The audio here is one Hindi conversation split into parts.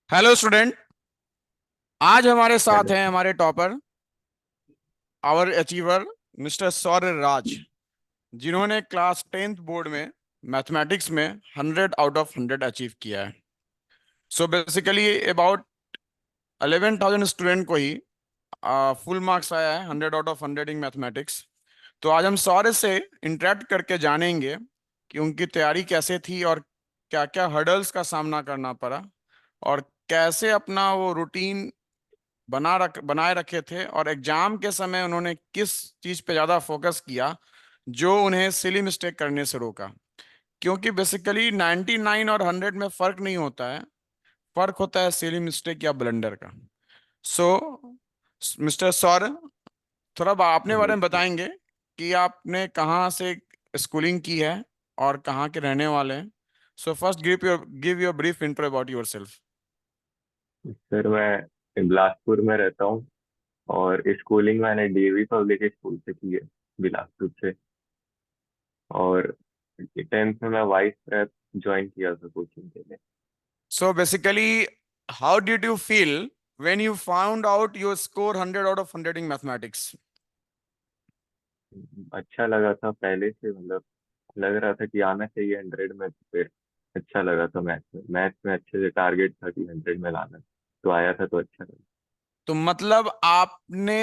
Hello student. आज हमारे साथ हेलो। हैं हमारे टॉपर, आवर अचीवर, मिस्टर सौर्य राज, जिन्होंने क्लास 10th बोर्ड में मैथमेटिक्स में 100 आउट ऑफ 100 अचीव किया है। सो बेसिकली अबाउट 11,000 स्टूडेंट को ही फुल मार्क्स आया है 100 आउट ऑफ 100 इन मैथमेटिक्स। तो आज हम सौर्य से इंटरेक्ट करके जानेंगे कि उनकी तैयारी कैसे थी और क्या क्या हर्डल्स का सामना करना पड़ा, और कैसे अपना वो रूटीन बनाए रखे थे, और एग्जाम के समय उन्होंने किस चीज पे ज्यादा फोकस किया जो उन्हें सिली मिस्टेक करने से रोका। क्योंकि बेसिकली 99 और 100 में फर्क नहीं होता है, फर्क होता है सिली मिस्टेक या ब्लंडर का। सो मिस्टर सौर, थोड़ा अपने बारे में यस बताएंगे कि आपने कहाँ से स्कूलिंग की है और कहाँ के रहने वाले हैं। So first give your brief intro about your self. Sir, मैं बिलासपुर में रहता हूँ और स्कूलिंग मैंने डीएवी पब्लिक स्कूल से की है, बिलासपुर से। और 10th में मैं वाइस प्रेप ज्वाइन किया था कोचिंग के लिए। So basically, how did you feel when you found out your score 100 out of 100 in mathematics? अच्छा लगा था पहले से, मतलब लग रहा था कि आना चाहिए 100 में, तो फिर अच्छा लगा था। मैथ्स में अच्छे से टारगेट था कि 100 में लाना, तो आया था तो अच्छा लगा। तो मतलब आपने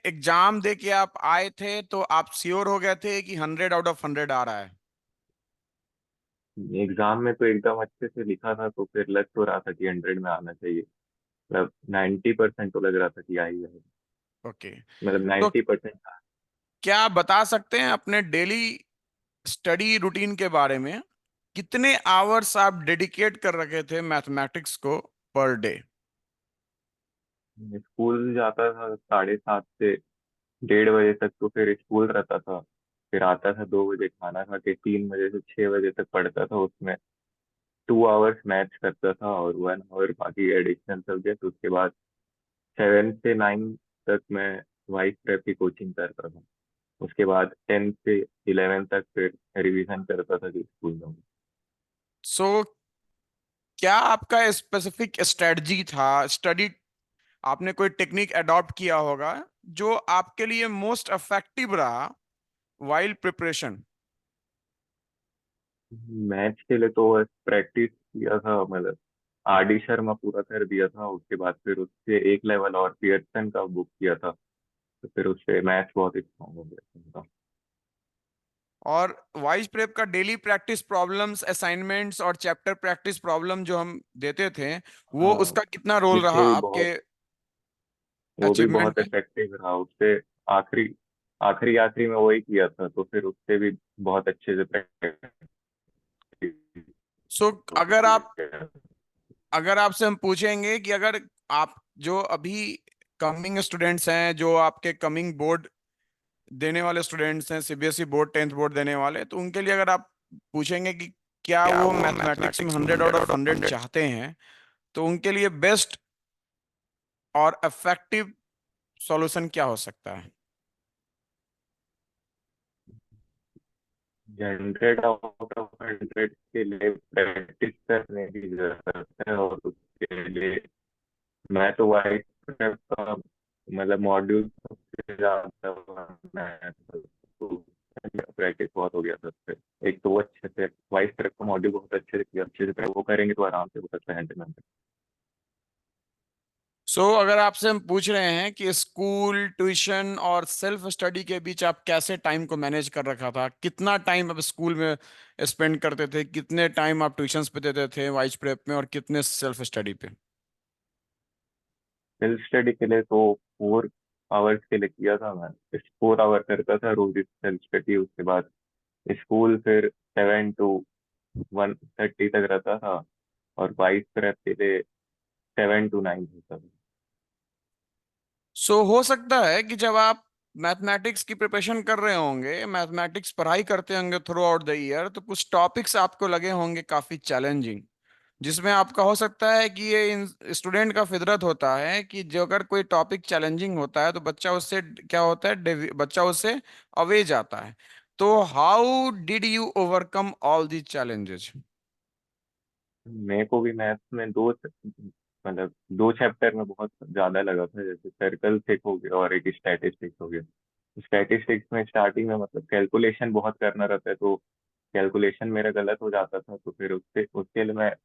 एग्जाम दे के आप आए थे तो आप श्योर हो गए थे कि 100 आउट ऑफ 100 आ रहा है? एग्जाम में तो एकदम अच्छे से लिखा था, तो फिर लग तो रहा था कि 100 में आना चाहिए। मतलब 90% तो लग रहा था कि आ ही जाएगा। ओके। मतलब तो 90%। क्या आप बता सकते हैं अपने डेली स्टडी रूटीन के बारे में? कितने आवर्स आप डेडिकेट कर रखे थे मैथमेटिक्स को पर डे? स्कूल जाता था 7:30 से 1:30 बजे तक, तो फिर स्कूल रहता था। फिर आता था 2 बजे, खाना खा के 3 बजे से 6 बजे तक पढ़ता था। उसमें 2 आवर्स मैथ्स करता था और 1 आवर बाकी एडिशनल सब्जेक्ट। उसके बाद 7 से 9 तक मैं वाइस प्रेप की कोचिंग करता था। उसके बाद 10 से 11 तक फिर रिवीजन करता था कि स्कूल में। सो क्या आपका स्पेसिफिक स्ट्रेटजी था स्टडी? आपने कोई टेक्निक अडॉप्ट किया होगा जो आपके लिए मोस्ट इफेक्टिव रहा वाइल प्रिपरेशन? मैथ्स के लिए तो बस प्रैक्टिस किया था, मतलब आर डी शर्मा पूरा कर दिया था। उसके बाद फिर उससे एक लेवल और पियर्सन का बुक किया था, तो फिर उससे मैथ्स बहुत स्ट्रांग हो गया था। और वाइज प्रेप का डेली प्रैक्टिस प्रॉब्लम्स, असाइनमेंट्स और चैप्टर प्रैक्टिस प्रॉब्लम जो हम देते थे, वो हाँ, उसका कितना रोल रहा इससे भी आपके बहुत, वो भी अचीवमेंट बहुत में? इफेक्टिव रहा। उससे आखिरी आखिरी आखिरी में वही किया था, तो फिर उससे भी बहुत अच्छे से प्रैक्टिस सो हो अगर आप गया। अगर आपसे हम पूछेंगे कि अगर आप जो अभी कमिंग स्टूडेंट्स हैं, जो आपके कमिंग बोर्ड देने वाले स्टूडेंट्स हैं, सीबीएसई बोर्ड 10th बोर्ड देने वाले, तो उनके लिए अगर आप पूछेंगे कि क्या क्या वो वो मैथमेटिक्स में मैथमेटिक्स में 100 आउट 100 ऑफ आउट ऑफ 100 100? चाहते हैं, तो उनके लिए बेस्ट और इफेक्टिव सॉल्यूशन क्या हो सकता है? 100 आउट ऑफ 100 के लिए प्रैक्टिस करने की जरूरत है। और उसके लिए मैं तो वाइस का, मतलब मॉड्यूल सबसे ज्यादा मैं तो प्रैक्टिस बहुत हो गया था उससे। एक तो वो अच्छे से वाइस का मॉड्यूल बहुत अच्छे से किया, अच्छे से वो करेंगे तो आराम से हो सकता है हैंडल। अगर आपसे हम पूछ रहे हैं कि स्कूल, ट्यूशन और सेल्फ स्टडी के बीच आप कैसे टाइम को मैनेज कर रखा था, कितना टाइम आप स्कूल में स्पेंड करते थे, कितने टाइम आप ट्यूशंस पे देते थे वाइज प्रेप में, और कितने सेल्फ स्टडी पे? सेल्फ स्टडी के लिए तो 4 आवर्स के लिए किया था मैं। 4 आवर करता था रोज सेल्फ स्टडी। उसके बाद स्कूल फिर 7 to 1:30 तक रहता था। और वाइस प्रेप के लिए 7 to 9 होता था। हो सकता है कि जब आप मैथमेटिक्स की प्रिपरेशन कर रहे होंगे, मैथमेटिक्स पढ़ाई करते होंगे थ्रू आउट द ईयर, तो कुछ टॉपिक्स आपको लगे होंगे काफी चैलेंजिंग, जिसमें आपका हो सकता है कि ये स्टूडेंट का फितरत होता है कि जो अगर कोई टॉपिक चैलेंजिंग होता है तो बच्चा उससे क्या होता है, बच्चा उससे अवे जाता है। तो how did you overcome all these challenges? मेरे को भी मैथ्स में दो मतलब 2 चैप्टर में बहुत ज्यादा लगा था, जैसे सर्कल एक हो गया और एक स्टैटिस्टिक्स हो गया। स्टैटिस्टिक्स में स्टार्टिंग में मतलब कैलकुलेशन बहुत करना रहता है, तो कैलकुलेशन मेरा गलत हो जाता था, तो फिर उससे उसके लिए मैं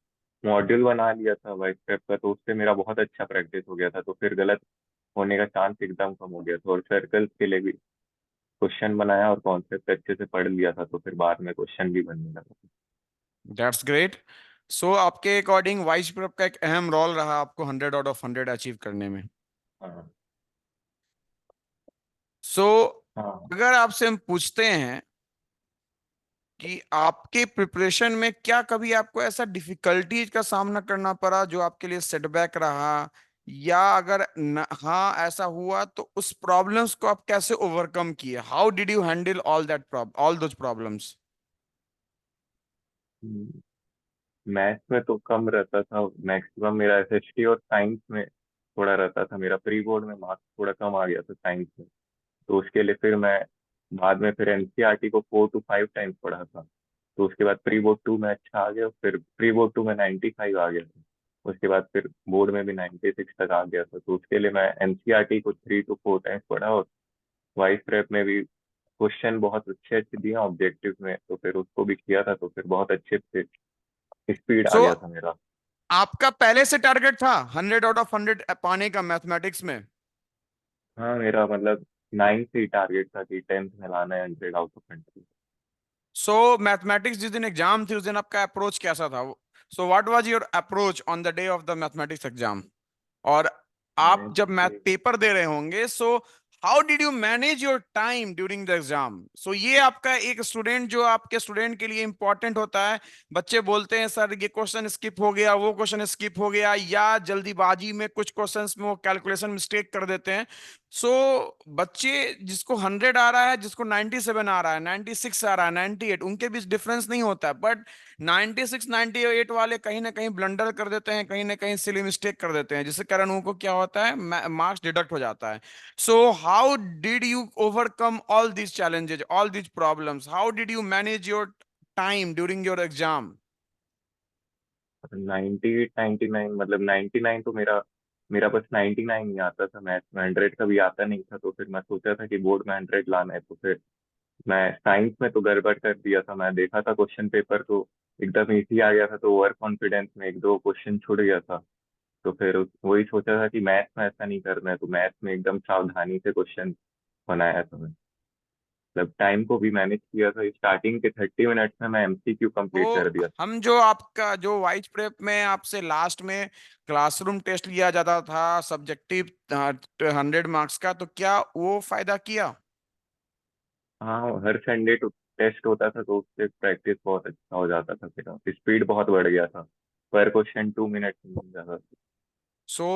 मॉड्यूल बना लिया था वाइस प्रेप का, तो उससे मेरा बहुत अच्छा प्रैक्टिस हो गया था, तो फिर गलत होने का चांस एकदम कम हो गया था। और सर्कल के लिए भी क्वेश्चन बनाया और कॉन्सेप्ट अच्छे से पढ़ लिया था, तो फिर बाद में क्वेश्चन भी बनने लगा। That's great. सो आपके अकॉर्डिंग वाइस प्रेप का एक अहम रोल रहा आपको 100 आउट ऑफ 100 अचीव करने में। हाँ। सो हाँ। अगर आपसे हम पूछते हैं कि आपके प्रिपरेशन में क्या कभी आपको ऐसा डिफिकल्टीज का सामना करना पड़ा जो आपके लिए सेटबैक रहा, या अगर न, हाँ ऐसा हुआ तो उस प्रॉब्लम्स को आप कैसे ओवरकम किए? How did you handle all those problems? Maths में तो कम रहता था, मैक्सिमम मेरा एसएसटी और साइंस में थोड़ा रहता था। मेरा प्री बोर्ड में मार्क्स थोड़ा कम आ गया था साइंस में, तो उसके लिए फिर मैं बाद में फिर एनसीईआरटी को 4 to 5 टाइम्स पढ़ा था। तो उसके बाद प्री बोर्ड 2 में अच्छा आ गया, फिर प्री बोर्ड 2 में 95 आ गया था। उसके बाद फिर बोर्ड में भी 96 तक आ गया था, तो उसके लिए मैं एनसीईआरटी को 3 to 4 टाइम्स पढ़ा। और वाइस प्रेप में भी क्वेश्चन बहुत अच्छे अच्छे दिए ऑब्जेक्टिव में, तो फिर उसको भी किया था, तो फिर बहुत अच्छे से स्पीड आ सो गया था मेरा। आपका पहले से टारगेट था 100 आउट ऑफ 100 पाने का मैथमेटिक्स में? हाँ, मेरा मतलब 9 से ही टारगेट था कि 10th में लाना है 100 आउट ऑफ 100। सो मैथमेटिक्स जिस दिन एग्जाम थी उस दिन आपका अप्रोच कैसा था? So what was your approach on the day of the mathematics exam? और आप मैं जब मैथ पेपर दे रहे होंगे, so how did you manage your time during the exam? So ये आपका एक स्टूडेंट, जो आपके स्टूडेंट के लिए इंपॉर्टेंट होता है। बच्चे बोलते हैं सर ये क्वेश्चन स्किप हो गया, वो क्वेश्चन स्किप हो गया, या जल्दीबाजी में कुछ क्वेश्चंस में वो कैलकुलेशन मिस्टेक कर देते हैं। सो बच्चे जिसको 100 आ रहा है, जिसको 97 आ रहा है, 96 आ रहा है, 98, उनके बीच डिफरेंस नहीं होता है, बट 96 98 वाले कहीं ना कहीं ब्लंडर कर देते हैं, कहीं ना कहीं सिली मिस्टेक कर देते हैं, जिसके कारण उनको क्या होता है, मार्क्स डिडक्ट हो जाता है। सो how did you overcome all these challenges, all these problems? How did you manage your time during your exam? 98 99 मतलब 99 तो मेरा मेरा बस 99 ही आता था मैथ में, 100 का भी आता नहीं था। तो फिर मैं सोचा था कि बोर्ड में 100 लाना है, तो फिर मैं साइंस में तो गड़बड़ कर दिया था। मैं देखा था क्वेश्चन पेपर तो एकदम इजी आ गया था, तो ओवर कॉन्फिडेंस में एक दो क्वेश्चन छूट गया था। तो फिर वही सोचा था कि मैथ्स में ऐसा नहीं करना है, तो मैथ्स में एकदम सावधानी से क्वेश्चन बनाया था मैं। मतलब टाइम को भी मैनेज किया था, स्टार्टिंग के 30 मिनट्स में मैं एमसीक्यू कंप्लीट कर तो दिया था। हम जो आपका जो वाइज प्रेप में आपसे लास्ट में क्लासरूम टेस्ट लिया जाता था सब्जेक्टिव 100 मार्क्स का, तो क्या वो फायदा किया? हाँ, हर संडे तो टेस्ट होता था, तो उससे प्रैक्टिस बहुत अच्छा हो जाता था, फिर स्पीड बहुत बढ़ गया था। पर क्वेश्चन 2 मिनट में मिल जाता था।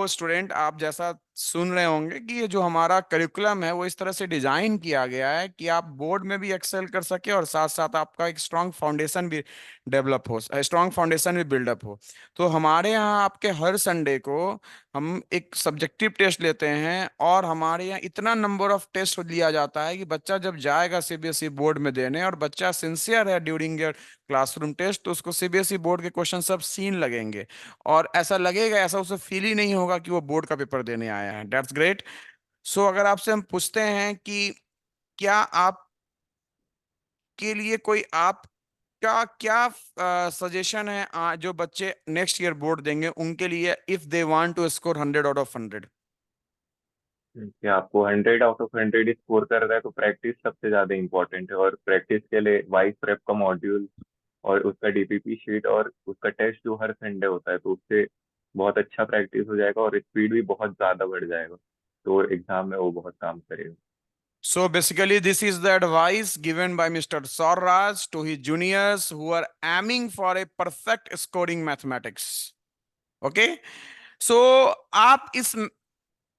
स्टूडेंट, आप जैसा सुन रहे होंगे कि ये जो हमारा करिकुलम है वो इस तरह से डिजाइन किया गया है कि आप बोर्ड में भी एक्सेल कर सके और साथ साथ आपका एक स्ट्रांग फाउंडेशन भी डेवलप हो, स्ट्रांग फाउंडेशन भी बिल्डअप हो। तो हमारे यहाँ आपके हर संडे को हम एक सब्जेक्टिव टेस्ट लेते हैं, और हमारे यहाँ इतना नंबर ऑफ टेस्ट लिया जाता है कि बच्चा जब जाएगा सीबीएसई बोर्ड में देने, और बच्चा सिंसियर है ड्यूरिंग योर क्लासरूम टेस्ट, तो उसको सीबीएसई बोर्ड के क्वेश्चन सब सीन लगेंगे, और ऐसा लगेगा, ऐसा उसे फील ही नहीं होगा कि वो बोर्ड का पेपर देने आया है। That's great. सो अगर आपसे हम पूछते हैं कि क्या आपके लिए कोई आपका क्या सजेशन है, जो बच्चे नेक्स्ट ईयर बोर्ड देंगे उनके लिए, if they want to score 100 out of 100? कि आपको 100 आउट ऑफ 100 स्कोर कर रहा है, तो प्रैक्टिस सबसे ज्यादा इंपॉर्टेंट है। और प्रैक्टिस के लिए वाइस प्रेप का मॉड्यूल और उसका डीपीपी शीट और उसका टेस्ट जो हर संडे होता है, तो उससे बहुत अच्छा प्रैक्टिस हो जाएगा और स्पीड भी बहुत ज्यादा बढ़ जाएगा, तो एग्जाम में वो बहुत काम करेगा। So basically, this is the advice given by Mr. Sauraj to his juniors who are aiming for a perfect scoring mathematics. Okay? So आप इस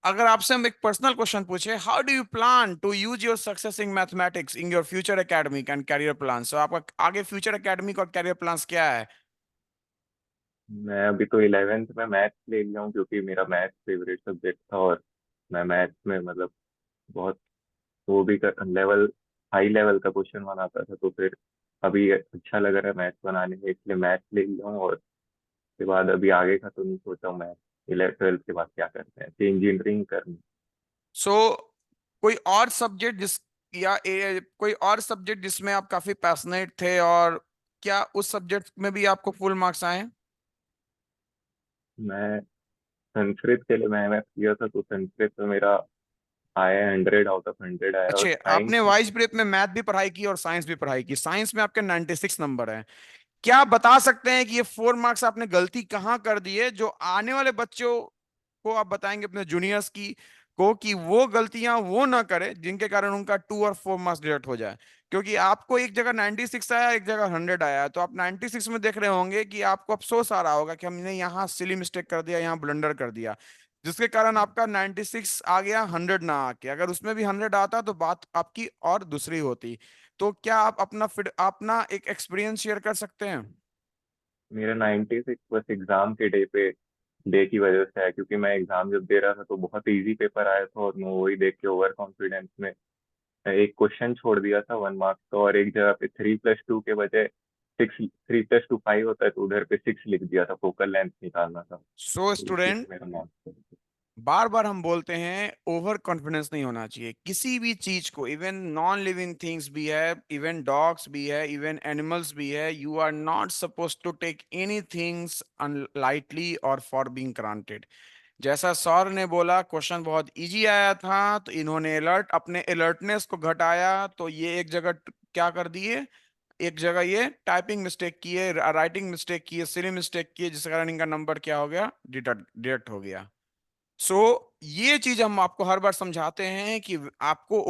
अगर आपसे हम एक पर्सनल क्वेश्चन पूछे, how do you plan to use your success in mathematics in your future academic and career plan? So आपका आगे फ्यूचर एकेडमिक और कैरियर प्लान्स क्या है? मैं अभी तो 11th में मैथ्स ले लिया हूँ, क्योंकि मेरा मैथ्स फेवरेट सब्जेक्ट था। और मैं मैथ्स में मतलब बहुत वो भी कर लेवल हाई लेवल का क्वेश्चन बनाता था, तो फिर अभी अच्छा लग रहा है मैथ्स बनाने में, इसलिए मैथ्स ले लिया हूँ। और उसके बाद अभी आगे का तो नहीं सोचा हूँ मैथ्स। 12th के बाद क्या करते हैं, कि इंजीनियरिंग करनी। सो कोई और सब्जेक्ट कोई और सब्जेक्ट जिसमें आप काफी पैशनेट थे, और क्या उस सब्जेक्ट में भी आपको फुल मार्क्स आए? मैं संस्कृत के लिए मैं एमएफ किया था, तो संस्कृत में मेरा आया 100 आउट ऑफ 100 आया। और अच्छे, साइंस आपने में वाइस ब्रेक में मैथ भी पढ़ाई की और साइंस भी पढ़ाई की, साइंस में आपके 96 नंबर है। क्या आप बता सकते हैं कि ये 4 मार्क्स आपने गलती कहाँ कर दी है, जो आने वाले बच्चों को आप बताएंगे अपने जूनियर्स की को कि वो गलतियां वो ना करे जिनके कारण उनका 2 और 4 मार्क्स डिडक्ट हो जाए? क्योंकि आपको एक जगह 96 आया, एक जगह 100 आया है, तो आप 96 में देख रहे होंगे कि आपको अफसोस आ रहा होगा कि हमने यहाँ सिली मिस्टेक कर दिया, यहाँ ब्लंडर कर दिया, जिसके कारण आपका 96 आ गया, 100 ना आके। अगर उसमें भी 100 आता तो बात आपकी और दूसरी होती। तो क्या आप अपना एक एक्सपीरियंस शेयर कर सकते हैं? मेरा 96 बस एग्जाम के डे की वजह से है, क्योंकि मैं एग्जाम जब दे रहा था तो बहुत इजी पेपर आया था, और मैं वही देख के ओवर कॉन्फिडेंस में एक क्वेश्चन छोड़ दिया था 1 मार्क्स का, और एक जगह पे 3+2 के बजाय 3+2 5 होता है, तो उधर पे 6 लिख दिया था, फोकल लेंथ निकालना था, सो तो इसी स्टूडेंट, से मेरा मार्क्स। बार बार हम बोलते हैं ओवर कॉन्फिडेंस नहीं होना चाहिए किसी भी चीज को। इवन नॉन लिविंग थिंग्स भी है, इवन डॉग्स भी है, इवन एनिमल्स भी है। You are not suppose to take any things unlightly और फॉर बीइंग ग्रांटेड। जैसा सौर ने बोला, क्वेश्चन बहुत इजी आया था, तो इन्होंने अपने अलर्टनेस को घटाया, तो ये एक जगह क्या कर दिए, एक जगह ये टाइपिंग मिस्टेक किए, राइटिंग मिस्टेक किए, सिली मिस्टेक किए, जिस कारण इनका नंबर क्या हो गया, डिडक्ट हो गया। सो ये चीज हम आपको हर बार समझाते हैं कि आपको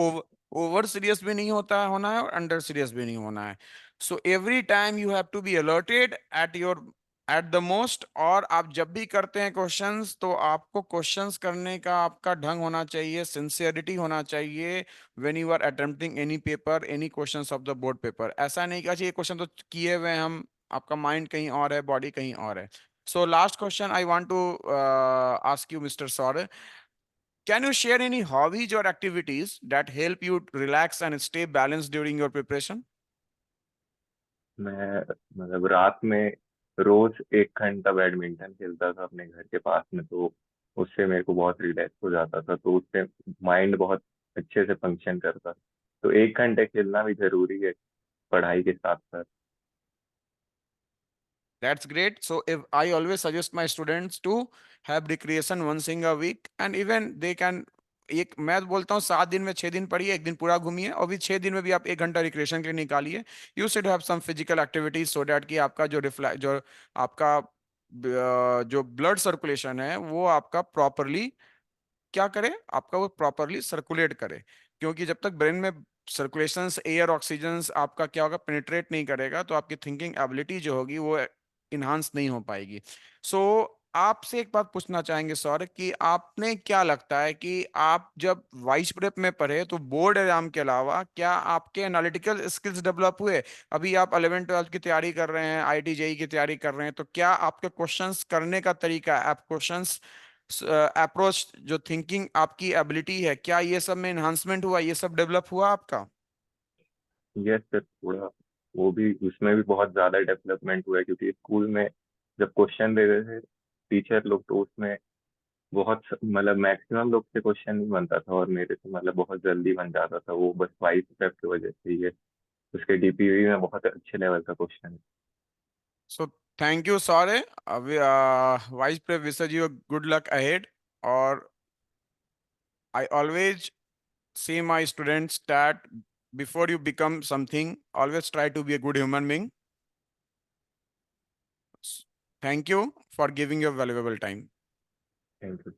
ओवर सीरियस भी नहीं होना है और अंडर सीरियस भी नहीं होना है। So every time you have to be alerted at the most. और आप जब भी करते हैं क्वेश्चंस, तो आपको क्वेश्चंस करने का आपका ढंग होना चाहिए, सिंसियरिटी होना चाहिए। When you are attempting any paper, any questions of the board paper, ऐसा नहीं कि अच्छा ये क्वेश्चन तो किए हुए हैं हम, आपका माइंड कहीं और है, बॉडी कहीं और है। So last question I want to ask you, Mr. Saurabh. Can you share any hobbies or activities that help you relax and stay balanced during your preparation? मैं मतलब रात में रोज 1 घंटा बैडमिंटन खेलता था अपने घर के पास में, तो उससे मेरे को बहुत रिलैक्स हो जाता था, तो उससे माइंड बहुत अच्छे से फंक्शन करता। तो 1 घंटे खेलना भी जरूरी है पढ़ाई के साथ साथ। That's great. So if I always suggest my students to have recreation once in a week, and even they can, एक मैं बोलता हूँ 7 दिन में 6 दिन पढ़िए, एक दिन पूरा घूमिए, और भी 6 दिन में भी आप 1 घंटा रिक्रिएशन के लिए निकालिए। You should have some physical activities so that कि आपका जो आपका जो ब्लड सर्कुलेशन है वो आपका प्रॉपरली क्या करे, आपका वो प्रॉपरली सर्कुलेट करे। क्योंकि जब तक ब्रेन में सर्कुलेशन, एयर, ऑक्सीजन आपका क्या होगा, पेनिट्रेट नहीं करेगा, तो आपकी थिंकिंग एबिलिटी जो होगी वो इन्हांस नहीं हो पाएगी। सो आपसे एक बात पूछना चाहेंगे सर, कि आपने क्या लगता है कि आप जब वाइस प्रेप में पढ़े तो बोर्ड एग्जाम के अलावा क्या आपके एनालिटिकल स्किल्स डेवलप हुए? अभी आप 11th 12th की तैयारी कर रहे हैं, आईआईटी जेई की तैयारी कर रहे हैं, तो क्या आपके क्वेश्चंस करने का तरीका, आप क्वेश्चंस अप्रोच, जो थिंकिंग आपकी एबिलिटी है, क्या ये सब में एनहांसमेंट हुआ, ये सब डेवलप हुआ आपका? यस सर, थोड़ा वो भी, उसमें भी बहुत ज्यादा डेवलपमेंट हुआ है, क्योंकि स्कूल में जब क्वेश्चन देते थे टीचर लोग, तो उसमें बहुत मतलब मैक्सिमम लोग से क्वेश्चन नहीं बनता था, और मेरे से मतलब बहुत जल्दी बन जाता था वो, बस वाइस प्रेप की वजह से ही है। उसके डीपीवी में बहुत अच्छे लेवल का क्वेश्चन है। So thank you sorry. Wise prep wishes you good luck ahead. और I always say my students that before you become something, always try to be a good human being. Thank you for giving your valuable time. Thank you.